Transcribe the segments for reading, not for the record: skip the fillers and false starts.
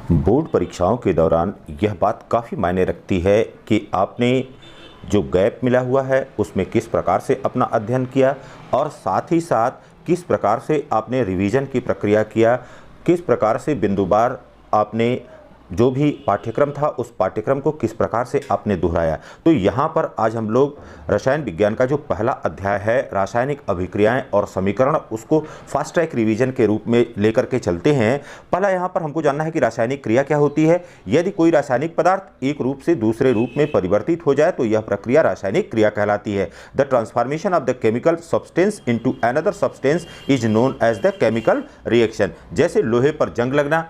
Board परीक्षाओं के दौरान यह बात काफ़ी मायने रखती है कि आपने जो गैप मिला हुआ है उसमें किस प्रकार से अपना अध्ययन किया और साथ ही साथ किस प्रकार से आपने रिवीजन की प्रक्रिया किया, किस प्रकार से बिंदुवार आपने जो भी पाठ्यक्रम था उस पाठ्यक्रम को किस प्रकार से आपने दोहराया। तो यहाँ पर आज हम लोग रसायन विज्ञान का जो पहला अध्याय है रासायनिक अभिक्रियाएं और समीकरण, उसको फास्ट ट्रैक रिवीजन के रूप में लेकर के चलते हैं। पहला यहाँ पर हमको जानना है कि रासायनिक क्रिया क्या होती है। यदि कोई रासायनिक पदार्थ एक रूप से दूसरे रूप में परिवर्तित हो जाए तो यह प्रक्रिया रासायनिक क्रिया कहलाती है। The transformation of the chemical substance into another substance is known as the chemical reaction. जैसे लोहे पर जंग लगना,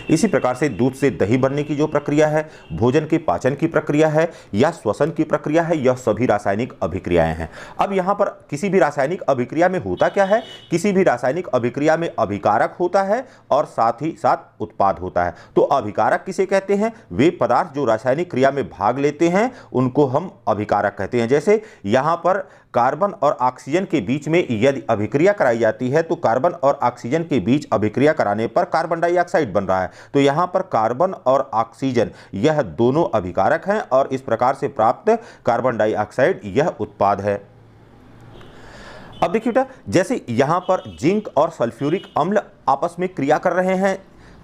इसी प्रकार से दूध से दही बनने की जो प्रक्रिया है, भोजन के पाचन की प्रक्रिया है या श्वसन की प्रक्रिया है, यह सभी रासायनिक अभिक्रियाएं हैं। अब यहाँ पर किसी भी रासायनिक अभिक्रिया में होता क्या है, किसी भी रासायनिक अभिक्रिया में अभिकारक होता है और साथ ही साथ उत्पाद होता है। तो अभिकारक किसे कहते हैं? वे पदार्थ जो रासायनिक क्रिया में भाग लेते हैं उनको हम अभिकारक कहते हैं। जैसे यहाँ पर कार्बन और ऑक्सीजन के बीच में यदि अभिक्रिया कराई जाती है तो कार्बन और ऑक्सीजन के बीच अभिक्रिया कराने पर कार्बन डाइऑक्साइड बन रहा है। तो यहाँ पर कार्बन और ऑक्सीजन यह दोनों अभिकारक हैं और इस प्रकार से प्राप्त कार्बन डाइऑक्साइड यह उत्पाद है। अब देखिए बेटा, जैसे यहाँ पर जिंक और सल्फ्यूरिक अम्ल आपस में क्रिया कर रहे हैं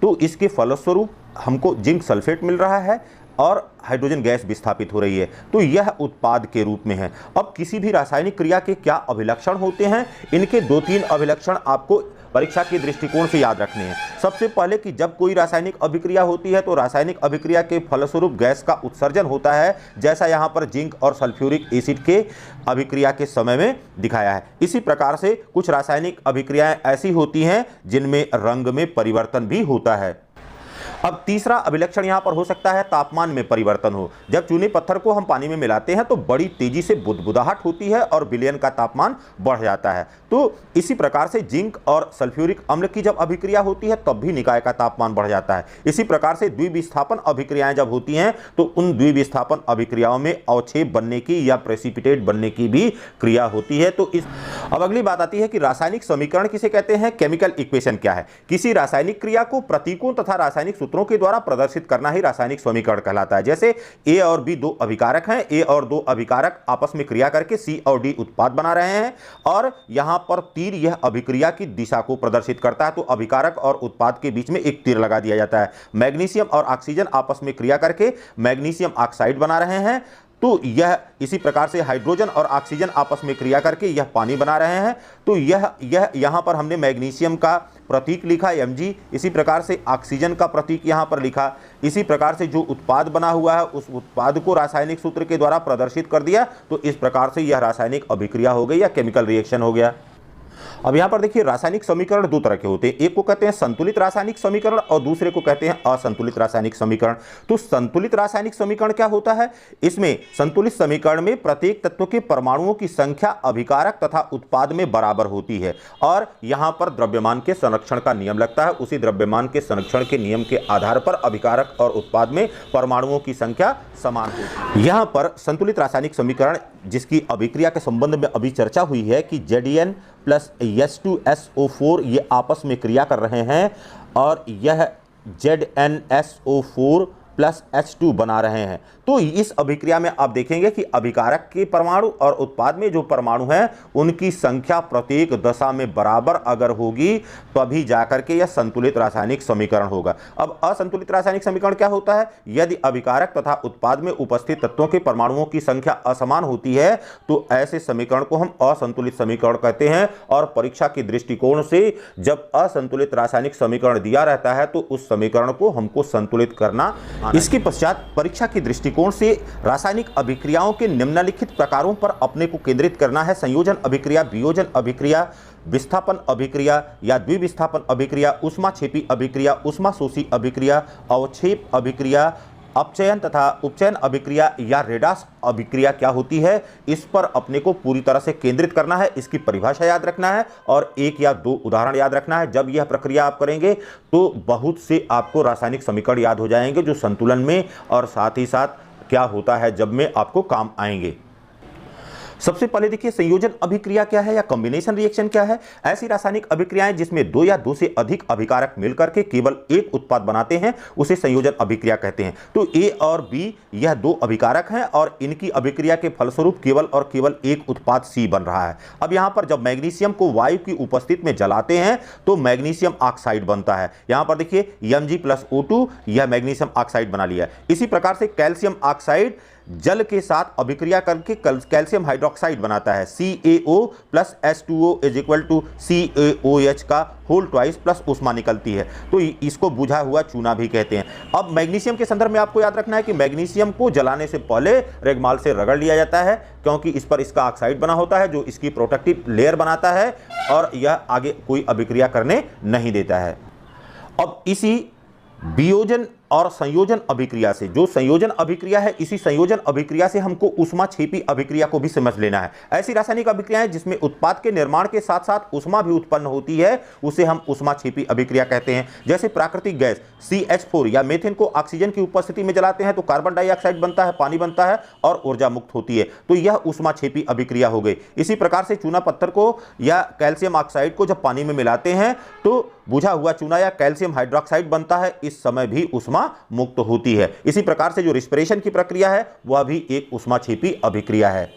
तो इसके फलस्वरूप हमको जिंक सल्फेट मिल रहा है और हाइड्रोजन गैस विस्थापित हो रही है, तो यह उत्पाद के रूप में है। अब किसी भी रासायनिक क्रिया के क्या अभिलक्षण होते हैं, इनके 2-3 अभिलक्षण आपको परीक्षा के दृष्टिकोण से याद रखने हैं। सबसे पहले कि जब कोई रासायनिक अभिक्रिया होती है तो रासायनिक अभिक्रिया के फलस्वरूप गैस का उत्सर्जन होता है, जैसा यहाँ पर जिंक और सल्फ्यूरिक एसिड के अभिक्रिया के समय में दिखाया है। इसी प्रकार से कुछ रासायनिक अभिक्रियाएं ऐसी होती हैं जिनमें रंग में परिवर्तन भी होता है। अब तीसरा अभिलक्षण यहां पर हो सकता है तापमान में परिवर्तन हो। जब चूने पत्थर को हम पानी में मिलाते हैं तो बड़ी तेजी से बुदबुदाहट होती है और विलयन का तापमान बढ़ जाता है। तो इसी प्रकार से जिंक और सल्फ्यूरिक अम्ल की जब अभिक्रिया होती है तब भी निकाय का तापमान बढ़ जाता है। इसी प्रकार से द्विविस्थापन अभिक्रियाएं जब होती हैं तो उन द्विविस्थापन अभिक्रियाओं में अवक्षेप बनने की या प्रेसिपिटेट बनने की भी क्रिया होती है। तो अब अगली बात आती है कि रासायनिक समीकरण किसे कहते हैं, केमिकल इक्वेशन क्या है। किसी रासायनिक क्रिया को प्रतीकों तथा रासायनिक सूत्रों के द्वारा प्रदर्शित करना ही रासायनिक समीकरण कहलाता है। जैसे ए और बी 2 अभिकारक हैं, ए और 2 अभिकारक आपस में क्रिया करके सी और डी उत्पाद बना रहे हैं और यहां पर तीर यह अभिक्रिया की दिशा को प्रदर्शित करता है। तो अभिकारक और उत्पाद के बीच में एक तीर लगा दिया जाता है। मैग्नीशियम और ऑक्सीजन आपस में क्रिया करके मैग्नीशियम ऑक्साइड बना रहे हैं, तो यह इसी प्रकार से हाइड्रोजन और ऑक्सीजन आपस में क्रिया करके यह पानी बना रहे हैं। तो यह यहां पर हमने मैग्नीशियम का प्रतीक लिखा Mg, इसी प्रकार से ऑक्सीजन का प्रतीक यहां पर लिखा। इसी प्रकार से जो उत्पाद बना हुआ है उस उत्पाद को रासायनिक सूत्र के द्वारा प्रदर्शित कर दिया। तो इस प्रकार से यह रासायनिक अभिक्रिया हो गई या केमिकल रिएक्शन हो गया। अब यहां पर देखिए रासायनिक समीकरण 2 तरह के होते हैं, एक को कहते हैं संतुलित रासायनिक समीकरण और दूसरे को कहते हैं असंतुलित रासायनिक समीकरण। तो संतुलित रासायनिक समीकरण क्या होता है? इसमें संतुलित समीकरण में प्रत्येक तत्व के परमाणुओं की संख्या अभिकारक तथा उत्पाद में बराबर होती है और यहां पर द्रव्यमान के संरक्षण का नियम लगता है। उसी द्रव्यमान के संरक्षण के नियम के आधार पर अभिकारक और उत्पाद में परमाणुओं की संख्या समान होती है। यहां पर संतुलित रासायनिक समीकरण जिसकी अभिक्रिया के संबंध में अभी चर्चा हुई है कि Zn प्लस H2SO4 ये आपस में क्रिया कर रहे हैं और यह ZnSO4 प्लस H2 बना रहे हैं। तो इस अभिक्रिया में आप देखेंगे कि अभिकारक के परमाणु और उत्पाद में जो परमाणु हैं उनकी संख्या प्रत्येक दशा में बराबर अगर होगी तभी जाकर के यह संतुलित रासायनिक समीकरण होगा। अब असंतुलित रासायनिक समीकरण क्या होता है? यदि अभिकारक तथा उत्पाद में उपस्थित तत्वों के परमाणुओं की संख्या असमान होती है तो ऐसे समीकरण को हम असंतुलित समीकरण कहते हैं। और परीक्षा के दृष्टिकोण से जब असंतुलित रासायनिक समीकरण दिया रहता है तो उस समीकरण को हमको संतुलित करना। इसके पश्चात परीक्षा की दृष्टिकोण से रासायनिक अभिक्रियाओं के निम्नलिखित प्रकारों पर अपने को केंद्रित करना है: संयोजन अभिक्रिया, वियोजन अभिक्रिया, विस्थापन अभिक्रिया या द्विविस्थापन अभिक्रिया, ऊष्माक्षेपी अभिक्रिया, ऊष्माशोषी अभिक्रिया, अवक्षेप अभिक्रिया, अपचयन तथा उपचयन अभिक्रिया या रेडाक्स अभिक्रिया क्या होती है, इस पर अपने को पूरी तरह से केंद्रित करना है। इसकी परिभाषा याद रखना है और 1 या 2 उदाहरण याद रखना है। जब यह प्रक्रिया आप करेंगे तो बहुत से आपको रासायनिक समीकरण याद हो जाएंगे जो संतुलन में और साथ ही साथ क्या होता है जब में आपको काम आएंगे। सबसे पहले देखिए संयोजन अभिक्रिया क्या है या कॉम्बिनेशन रिएक्शन क्या है। ऐसी रासायनिक अभिक्रियाएं जिसमें दो या दो से अधिक अभिकारक मिलकर के केवल एक उत्पाद बनाते हैं उसे संयोजन अभिक्रिया कहते हैं। तो ए और बी यह दो अभिकारक हैं और इनकी अभिक्रिया के फलस्वरूप केवल और केवल एक उत्पाद सी बन रहा है। अब यहां पर जब मैग्नीशियम को वायु की उपस्थिति में जलाते हैं तो मैग्नीशियम ऑक्साइड बनता है। यहां पर देखिए Mg+O2 यह मैग्नीशियम ऑक्साइड बना लिया है। इसी प्रकार से कैल्शियम ऑक्साइड जल के साथ अभिक्रिया करके कैल्शियम हाइड्रोक्साइड बनाता है। CaO+H2O CaOH का होल ट्वाइस प्लस ऊष्मा निकलती है, तो इसको बुझा हुआ चूना भी कहते हैं। अब मैग्नीशियम के संदर्भ में आपको याद रखना है कि मैग्नीशियम को जलाने से पहले रेगमाल से रगड़ लिया जाता है, क्योंकि इस पर इसका ऑक्साइड बना होता है जो इसकी प्रोटेक्टिव लेयर बनाता है और यह आगे कोई अभिक्रिया करने नहीं देता है। अब इसी वियोजन और संयोजन अभिक्रिया से, जो संयोजन अभिक्रिया है, इसी संयोजन अभिक्रिया से हमको ऊष्माक्षेपी अभिक्रिया को भी समझ लेना है। ऐसी रासायनिक अभिक्रियाएं जिसमें उत्पाद के निर्माण के साथ साथ ऊष्मा भी उत्पन्न होती है उसे हम ऊष्माक्षेपी अभिक्रिया कहते हैं। जैसे प्राकृतिक गैस CH4 या मीथेन को ऑक्सीजन की उपस्थिति में जलाते हैं तो कार्बन डाइऑक्साइड बनता है, पानी बनता है और ऊर्जा मुक्त होती है, तो यह ऊष्माक्षेपी अभिक्रिया हो गई। इसी प्रकार से चूना पत्थर को या कैल्शियम ऑक्साइड को जब पानी में मिलाते हैं तो बुझा हुआ चूना या कैल्शियम हाइड्रोक्साइड बनता है, इस समय भी ऊष्मा मुक्त होती है। इसी प्रकार से जो रिस्पिरेशन की प्रक्रिया है वह भी एक ऊष्माक्षेपी अभिक्रिया है।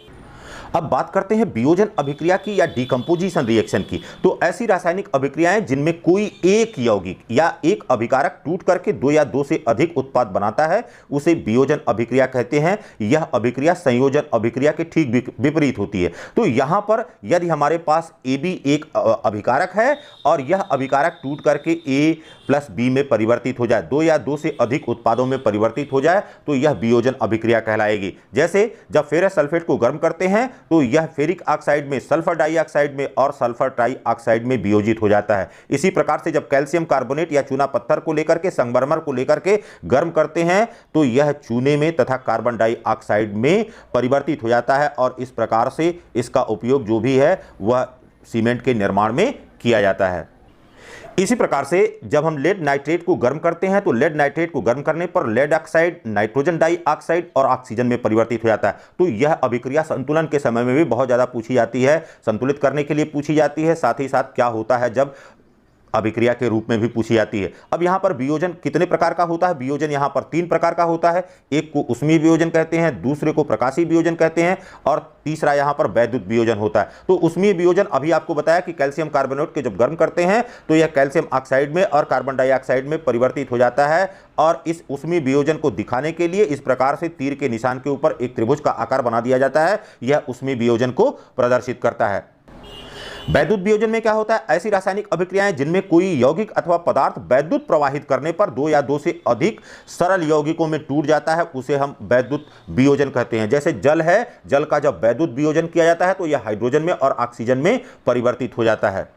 अब बात करते हैं वियोजन अभिक्रिया की या डिकम्पोजिशन रिएक्शन की। तो ऐसी रासायनिक अभिक्रियाएं जिनमें कोई एक यौगिक या एक अभिकारक टूट करके दो या दो से अधिक उत्पाद बनाता है उसे वियोजन अभिक्रिया कहते हैं। यह अभिक्रिया संयोजन अभिक्रिया के ठीक विपरीत होती है। तो यहां पर यदि हमारे पास AB एक अभिकारक है और यह अभिकारक टूट करके A+B में परिवर्तित हो जाए, दो या दो से अधिक उत्पादों में परिवर्तित हो जाए, तो यह वियोजन अभिक्रिया कहलाएगी। जैसे जब फेरस सल्फेट को गर्म करते हैं तो यह फेरिक ऑक्साइड में सल्फर डाइऑक्साइड में और सल्फर ट्राइऑक्साइड में वियोजित हो जाता है। इसी प्रकार से जब कैल्शियम कार्बोनेट या चूना पत्थर को लेकर के संगमरमर को लेकर के गर्म करते हैं तो यह चूने में तथा कार्बन डाइऑक्साइड में परिवर्तित हो जाता है और इस प्रकार से इसका उपयोग जो भी है वह सीमेंट के निर्माण में किया जाता है। इसी प्रकार से जब हम लेड नाइट्रेट को गर्म करते हैं तो लेड नाइट्रेट को गर्म करने पर लेड ऑक्साइड नाइट्रोजन डाइऑक्साइड और ऑक्सीजन में परिवर्तित हो जाता है। तो यह अभिक्रिया संतुलन के समय में भी बहुत ज़्यादा पूछी जाती है, संतुलित करने के लिए पूछी जाती है, साथ ही साथ क्या होता है जब अभिक्रिया के रूप में भी पूछी जाती है। अब यहां पर वियोजन कितने प्रकार का होता है? वियोजन यहां पर 3 प्रकार का होता है। एक को ऊष्मीय वियोजन कहते हैं, दूसरे को प्रकाशीय वियोजन कहते हैं और तीसरा यहां पर वैद्युत वियोजन होता है। तो ऊष्मीय वियोजन अभी आपको बताया कि कैल्शियम कार्बोनेट के जब गर्म करते हैं तो यह कैल्शियम ऑक्साइड में और कार्बन डाइऑक्साइड में परिवर्तित हो जाता है और इस ऊष्मीय वियोजन को दिखाने के लिए इस प्रकार से तीर के निशान के ऊपर एक त्रिभुज का आकार बना दिया जाता है। यह ऊष्मीय वियोजन को प्रदर्शित करता है। वैद्युत वियोजन में क्या होता है? ऐसी रासायनिक अभिक्रियाएं जिनमें कोई यौगिक अथवा पदार्थ वैद्युत प्रवाहित करने पर दो या दो से अधिक सरल यौगिकों में टूट जाता है उसे हम वैद्युत वियोजन कहते हैं। जैसे जल है, जल का जब वैद्युत वियोजन किया जाता है तो यह हाइड्रोजन में और ऑक्सीजन में परिवर्तित हो जाता है।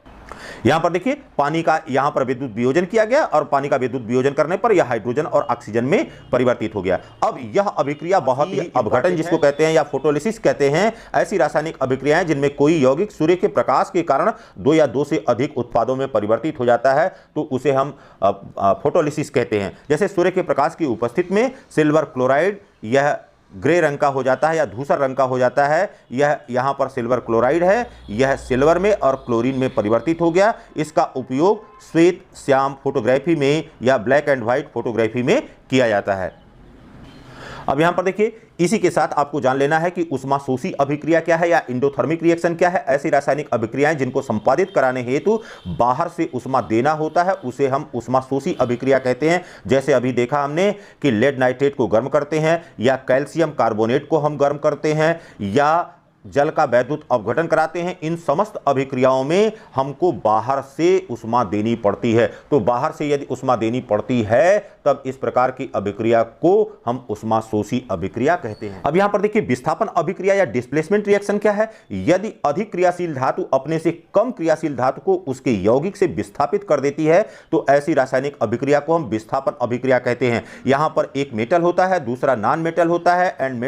यहां पर देखिए पानी का यहां पर विद्युत वियोजन किया गया और पानी का विद्युत वियोजन करने पर यह हाइड्रोजन और ऑक्सीजन में परिवर्तित हो गया। अब यह अभिक्रिया बहुत ही अपघटन जिसको कहते हैं या फोटोलिसिस कहते हैं, ऐसी रासायनिक अभिक्रियाएं जिनमें कोई यौगिक सूर्य के प्रकाश के कारण दो या दो से अधिक उत्पादों में परिवर्तित हो जाता है तो उसे हम फोटोलिसिस कहते हैं। जैसे सूर्य के प्रकाश की उपस्थिति में सिल्वर क्लोराइड यह ग्रे रंग का हो जाता है या धूसर रंग का हो जाता है। यह यहाँ पर सिल्वर क्लोराइड है, यह सिल्वर में और क्लोरीन में परिवर्तित हो गया। इसका उपयोग श्वेत श्याम फोटोग्राफी में या ब्लैक एंड व्हाइट फोटोग्राफी में किया जाता है। अब यहाँ पर देखिए इसी के साथ आपको जान लेना है कि ऊष्माशोषी अभिक्रिया क्या है या एंडोथर्मिक रिएक्शन क्या है। ऐसी रासायनिक अभिक्रियाएं जिनको संपादित कराने हेतु बाहर से ऊष्मा देना होता है उसे हम ऊष्माशोषी अभिक्रिया कहते हैं। जैसे अभी देखा हमने कि लेड नाइट्रेट को गर्म करते हैं या कैल्शियम कार्बोनेट को हम गर्म करते हैं या जल का वैद्युत अपघटन कराते हैं। इन समस्त अभिक्रियाओं में हमको बाहर से ऊष्मा देनी पड़ती है। तो बाहर से यदि ऊष्मा देनी पड़ती है तब इस प्रकार की अभिक्रिया को हम ऊष्माशोषी अभिक्रिया कहते हैं। अब यहां पर देखिए विस्थापन अभिक्रिया या डिस्प्लेसमेंट रिएक्शन क्या है। यदि अधिक क्रियाशील धातु अपने से कम क्रियाशील धातु को उसके यौगिक से विस्थापित कर देती है तो ऐसी रासायनिक अभिक्रिया को हम विस्थापन अभिक्रिया कहते हैं। यहां पर एक मेटल होता है, दूसरा नॉन मेटल होता है एंड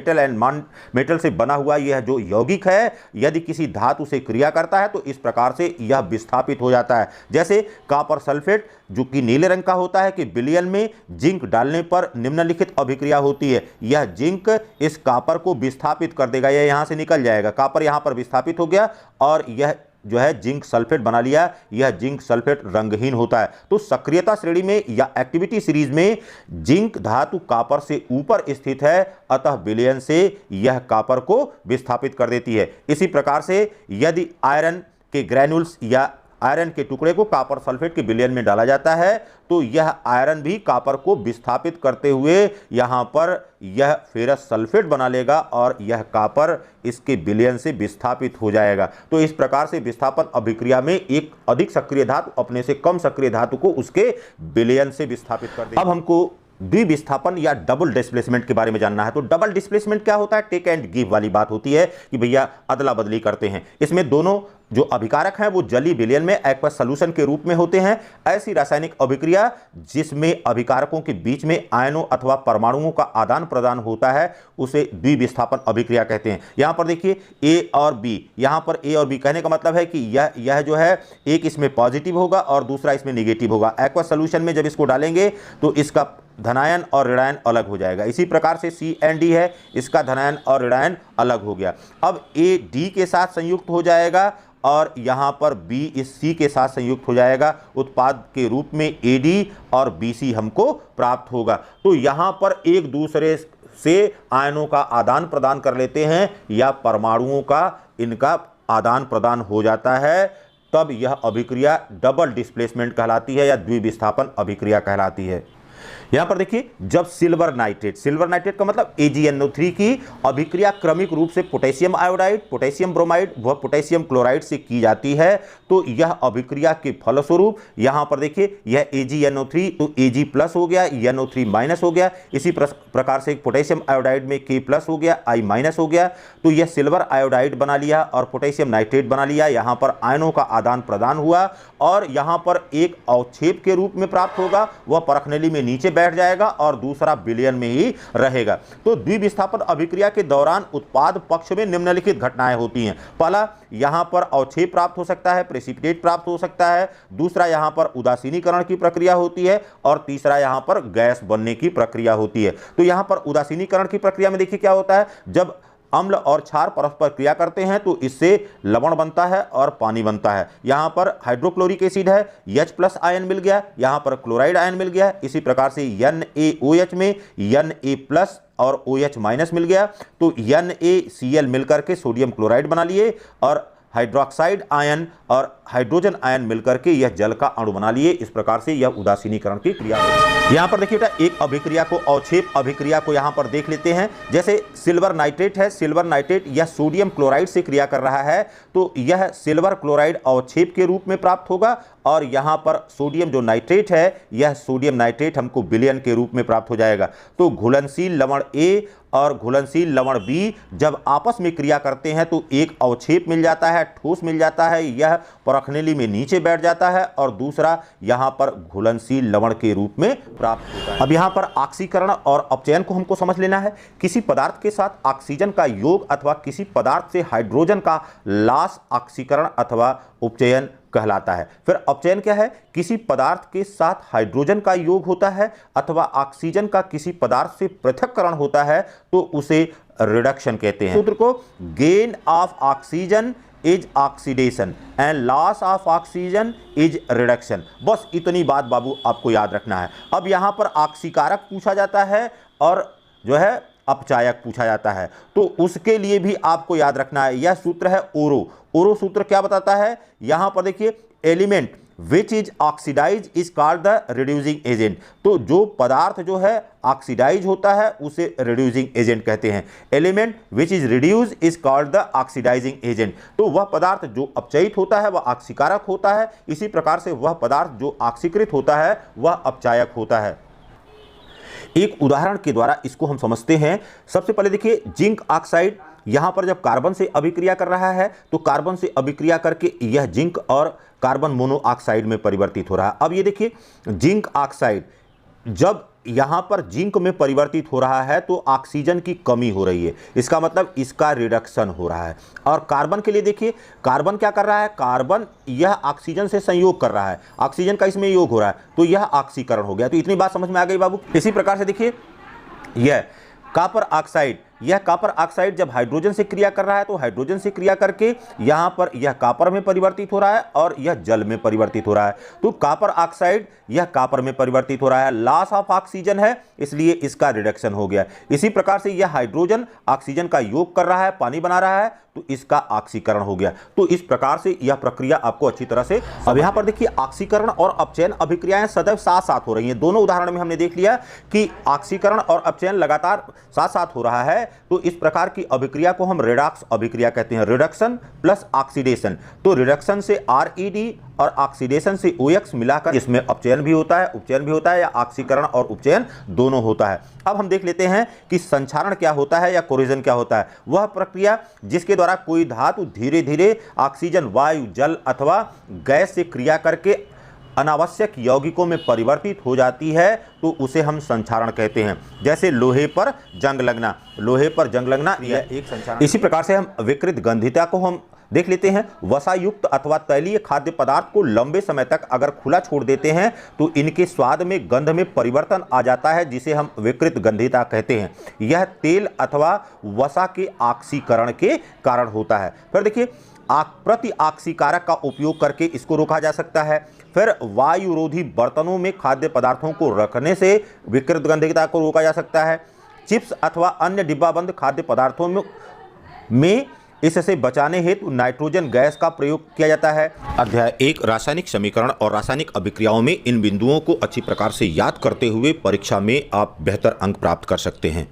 मेटल से बना हुआ यह जो यौगिक है यदि किसी धातु से क्रिया करता है तो इस प्रकार से यह विस्थापित हो जाता है। जैसे कॉपर सल्फेट जो कि नीले रंग का होता है कि विलयन में जिंक डालने पर निम्नलिखित अभिक्रिया होती है। यह जिंक इस कॉपर को विस्थापित कर देगा, यह यहां से निकल जाएगा, कॉपर यहां पर विस्थापित हो गया और यह जो है जिंक सल्फेट बना लिया। यह जिंक सल्फेट रंगहीन होता है। तो सक्रियता श्रेणी में या एक्टिविटी सीरीज में जिंक धातु कॉपर से ऊपर स्थित है, अतः विलयन से यह कॉपर को विस्थापित कर देती है। इसी प्रकार से यदि आयरन के ग्रैन्यूल्स या आयरन के टुकड़े को कॉपर सल्फेट के विलयन में डाला जाता है तो यह आयरन भी कॉपर को विस्थापित करते हुए यहां पर यह फेरस सल्फेट बना लेगा और यह कॉपर इसके विलयन से विस्थापित हो जाएगा। तो इस प्रकार से विस्थापन अभिक्रिया में एक अधिक सक्रिय धातु अपने से कम सक्रिय धातु को उसके विलयन से विस्थापित कर देगा। अब हमको द्विविस्थापन या डबल डिस्प्लेसमेंट के बारे में जानना है। तो डबल डिस्प्लेसमेंट क्या होता है? टेक एंड गिव वाली बात होती है कि भैया अदला बदली करते हैं। इसमें दोनों जो अभिकारक हैं वो जलीय विलयन में एक्वस सॉल्यूशन के रूप में होते हैं। ऐसी रासायनिक अभिक्रिया जिसमें अभिकारकों के बीच में आयनों अथवा परमाणुओं का आदान प्रदान होता है उसे द्विविस्थापन अभिक्रिया कहते हैं। यहां पर देखिए ए और बी, यहां पर ए और बी कहने का मतलब है कि यह जो है एक इसमें पॉजिटिव होगा और दूसरा इसमें निगेटिव होगा। एक्वस सॉल्यूशन में जब इसको डालेंगे तो इसका धनायन और ऋणायन अलग हो जाएगा। इसी प्रकार से सी एंड डी है, इसका धनायन और ऋणायन अलग हो गया। अब ए डी के साथ संयुक्त हो जाएगा और यहाँ पर बी इस सी के साथ संयुक्त हो जाएगा। उत्पाद के रूप में एडी और बीसी हमको प्राप्त होगा। तो यहाँ पर एक दूसरे से आयनों का आदान प्रदान कर लेते हैं या परमाणुओं का इनका आदान प्रदान हो जाता है, तब यह अभिक्रिया डबल डिस्प्लेसमेंट कहलाती है या द्विविस्थापन अभिक्रिया कहलाती है। यहां पर देखिए जब सिल्वर नाइट्रेट का मतलब AgNO3 की अभिक्रिया क्रमिक रूप से पोटेशियम आयोडाइड, पोटेशियम ब्रोमाइड व पोटेशियम क्लोराइड से की जाती है तो यह अभिक्रिया के फलस्वरूप यहां पर देखिए यह AgNO3 तो Ag प्लस हो गया, NO3 माइनस हो गया। इसी प्रकार से पोटेशियम आयोडाइड में K प्लस हो गया, I माइनस हो गया। तो यह सिल्वर आयोडाइड बना लिया और पोटेशियम नाइट्रेट बना लिया। यहां पर आयनों का आदान प्रदान हुआ और यहां पर एक अवक्षेप के रूप में प्राप्त होगा, वह परखनली में नीचे बैठ जाएगा और दूसरा विलयन में ही रहेगा। तो द्विविस्थापन अभिक्रिया के दौरान उत्पाद पक्ष में निम्नलिखित घटनाएं होती हैं। पहला, यहां पर अवक्षेप प्राप्त हो सकता है, प्रेसिपिटेट प्राप्त हो सकता है। दूसरा, यहां पर उदासीनीकरण की प्रक्रिया होती है और तीसरा यहां पर गैस बनने की प्रक्रिया होती है। तो यहां पर उदासीनीकरण की प्रक्रिया में देखिए क्या होता है, जब अम्ल और क्षार परस्पर क्रिया करते हैं तो इससे लवण बनता है और पानी बनता है। यहां पर हाइड्रोक्लोरिक एसिड है, H+ आयन मिल गया, यहां पर क्लोराइड आयन मिल गया। इसी प्रकार से NaOH में Na+ और OH- मिल गया तो NaCl मिलकर के सोडियम क्लोराइड बना लिए और हाइड्रोक्साइड आयन और हाइड्रोजन आयन मिलकर के यह जल का अणु बना लिए। इस प्रकार से यह उदासीनीकरण की क्रिया है। यहां पर देखिए बेटा एक अभिक्रिया को अवक्षेप अभिक्रिया को यहां पर देख लेते हैं। जैसे सिल्वर नाइट्रेट है, सिल्वर नाइट्रेट यह सोडियम क्लोराइड से क्रिया कर रहा है तो यह सिल्वर क्लोराइड अवक्षेप के रूप में प्राप्त होगा और यहां पर सोडियम जो नाइट्रेट है यह सोडियम नाइट्रेट हमको विलयन के रूप में प्राप्त हो जाएगा। तो घुलनशील लवण A और घुलनशील लवण B जब आपस में क्रिया करते हैं तो एक अवक्षेप मिल जाता है, ठोस मिल जाता है, यह परखनली में नीचे बैठ जाता है और दूसरा यहां पर घुलनशील लवण के रूप में प्राप्त होता है। अब यहां पर ऑक्सीकरण और अपचयन को हमको समझ लेना है। किसी पदार्थ के साथ ऑक्सीजन का योग अथवा किसी पदार्थ से हाइड्रोजन का लाश ऑक्सीकरण अथवा उपचयन कहलाता है। फिर अपचयन क्या है? किसी पदार्थ के साथ हाइड्रोजन का योग होता है अथवा ऑक्सीजन का किसी पदार्थ से पृथक्करण होता है तो उसे रिडक्शन कहते हैं। सूत्र को gain of oxygen is oxidation and loss of oxygen is reduction. बस इतनी बात बाबू आपको याद रखना है। अब यहां पर ऑक्सीकारक पूछा जाता है और जो है अपचायक पूछा जाता है तो उसके लिए भी आपको याद रखना है। यह सूत्र है ओरो सूत्र क्या बताता है? यहां पर देखिए element which is oxidise is called the reducing agent. तो जो पदार्थ जो है ऑक्सीडाइज होता है उसे रिड्यूसिंग एजेंट कहते हैं। Element which is reduce is called the oxidising agent. तो वह पदार्थ जो अपचयित होता है वह ऑक्सीकारक होता है। इसी प्रकार से वह पदार्थ जो ऑक्सीकृत होता है वह अपचायक होता है। एक उदाहरण के द्वारा इसको हम समझते हैं। सबसे पहले देखिए जिंक ऑक्साइड यहां पर जब कार्बन से अभिक्रिया कर रहा है तो कार्बन से अभिक्रिया करके यह जिंक और कार्बन मोनोऑक्साइड में परिवर्तित हो रहा है। अब ये देखिए जिंक ऑक्साइड जब यहाँ पर जिंक में परिवर्तित हो रहा है तो ऑक्सीजन की कमी हो रही है, इसका मतलब इसका रिडक्शन हो रहा है। और कार्बन के लिए देखिए, कार्बन क्या कर रहा है, कार्बन यह ऑक्सीजन से संयोग कर रहा है, ऑक्सीजन का इसमें योग हो रहा है, तो यह ऑक्सीकरण हो गया। तो इतनी बात समझ में आ गई बाबू। इसी प्रकार से देखिए यह कॉपर ऑक्साइड, यह कॉपर ऑक्साइड जब हाइड्रोजन से क्रिया कर रहा है तो हाइड्रोजन से क्रिया करके यहां पर यह कॉपर में परिवर्तित हो रहा है और यह जल में परिवर्तित हो रहा है। तो कॉपर ऑक्साइड यह कॉपर में परिवर्तित हो रहा है, लॉस ऑफ ऑक्सीजन है इसलिए इसका रिडक्शन हो गया। इसी प्रकार से यह हाइड्रोजन ऑक्सीजन का योग कर रहा है, पानी बना रहा है, तो इसका ऑक्सीकरण हो गया। तो इस प्रकार से यह प्रक्रिया आपको अच्छी तरह से, अब यहां पर देखिए ऑक्सीकरण और अपचयन अभिक्रियाएं सदैव साथ साथ हो रही हैं। दोनों उदाहरण में हमने देख लिया कि ऑक्सीकरण और अपचयन लगातार साथ साथ हो रहा है। तो इस प्रकार की अभिक्रिया को हम रेडॉक्स अभिक्रिया कहते हैं, रिडक्शन प्लस ऑक्सीडेशन। तो रिडक्शन से RED और ऑक्सीडेशन से OX मिलाकर इसमें अपचयन भी होता है, उपचयन भी होता है, या ऑक्सीकरण और उपचयन दोनों होता है। अब हम देख लेते हैं कि संक्षारण क्या होता है या कोरिजन क्या होता है। वह प्रक्रिया जिसके द्वारा कोई धातु धीरे धीरे ऑक्सीजन, वायु, जल अथवा गैस से क्रिया करके अनावश्यक यौगिकों में परिवर्तित हो जाती है, तो उसे हम संक्षारण कहते हैं। जैसे लोहे पर जंग लगना, लोहे पर जंग लगना यह एक संक्षारण। इसी प्रकार से हम विकृत गंधिता को हम देख लेते हैं। वसायुक्त अथवा तैलीय खाद्य पदार्थ को लंबे समय तक अगर खुला छोड़ देते हैं तो इनके स्वाद में, गंध में परिवर्तन आ जाता है, जिसे हम विकृत गंधिता कहते हैं। यह तेल अथवा वसा के ऑक्सीकरण के कारण होता है। फिर देखिए प्रति ऑक्सीकारक का उपयोग करके इसको रोका जा सकता है। फिर वायुरोधी बर्तनों में खाद्य पदार्थों को रखने से विकृत गंधिता को रोका जा सकता है। चिप्स अथवा अन्य डिब्बाबंद खाद्य पदार्थों में इससे बचाने हेतु नाइट्रोजन गैस का प्रयोग किया जाता है। अध्याय 1 रासायनिक समीकरण और रासायनिक अभिक्रियाओं में इन बिंदुओं को अच्छी प्रकार से याद करते हुए परीक्षा में आप बेहतर अंक प्राप्त कर सकते हैं।